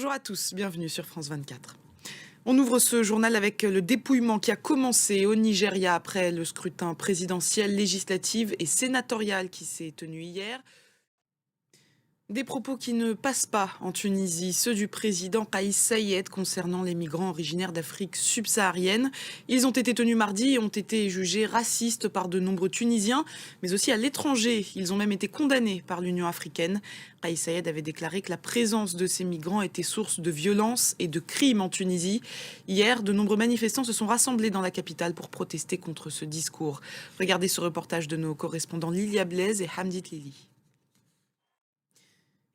Bonjour à tous, bienvenue sur France 24. On ouvre ce journal avec le dépouillement qui a commencé au Nigeria après le scrutin présidentiel, législatif et sénatorial qui s'est tenu hier. Des propos qui ne passent pas en Tunisie, ceux du président Kais Saied concernant les migrants originaires d'Afrique subsaharienne. Ils ont été tenus mardi et ont été jugés racistes par de nombreux Tunisiens, mais aussi à l'étranger. Ils ont même été condamnés par l'Union africaine. Kais Saied avait déclaré que la présence de ces migrants était source de violence et de crimes en Tunisie. Hier, de nombreux manifestants se sont rassemblés dans la capitale pour protester contre ce discours. Regardez ce reportage de nos correspondants Lilia Blaise et Hamdit Lili.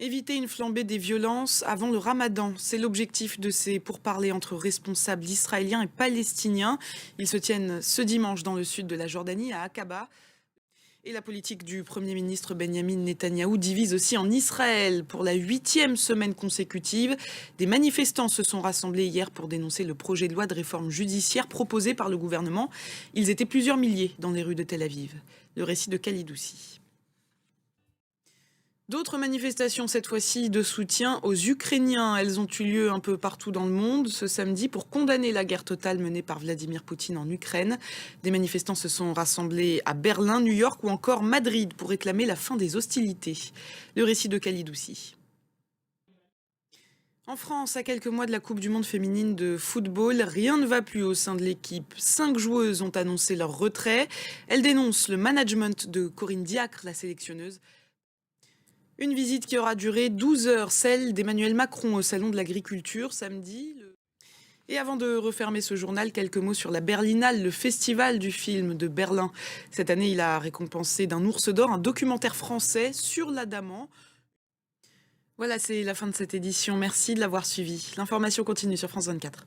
Éviter une flambée des violences avant le ramadan, c'est l'objectif de ces pourparlers entre responsables israéliens et palestiniens. Ils se tiennent ce dimanche dans le sud de la Jordanie, à Aqaba. Et la politique du Premier ministre Benyamin Netanyahou divise aussi en Israël. Pour la 8e semaine consécutive, des manifestants se sont rassemblés hier pour dénoncer le projet de loi de réforme judiciaire proposé par le gouvernement. Ils étaient plusieurs milliers dans les rues de Tel Aviv. Le récit de Khalid Oussi. D'autres manifestations, cette fois-ci de soutien aux Ukrainiens. Elles ont eu lieu un peu partout dans le monde ce samedi pour condamner la guerre totale menée par Vladimir Poutine en Ukraine. Des manifestants se sont rassemblés à Berlin, New York ou encore Madrid pour réclamer la fin des hostilités. Le récit de Khalid Oussi. En France, à quelques mois de la Coupe du Monde féminine de football, rien ne va plus au sein de l'équipe. 5 joueuses ont annoncé leur retrait. Elles dénoncent le management de Corinne Diacre, la sélectionneuse. Une visite qui aura duré 12 heures, celle d'Emmanuel Macron au Salon de l'Agriculture samedi. Et avant de refermer ce journal, quelques mots sur la Berlinale, le festival du film de Berlin. Cette année, il a récompensé d'un ours d'or un documentaire français sur l'Adamant. Voilà, c'est la fin de cette édition. Merci de l'avoir suivi. L'information continue sur France 24.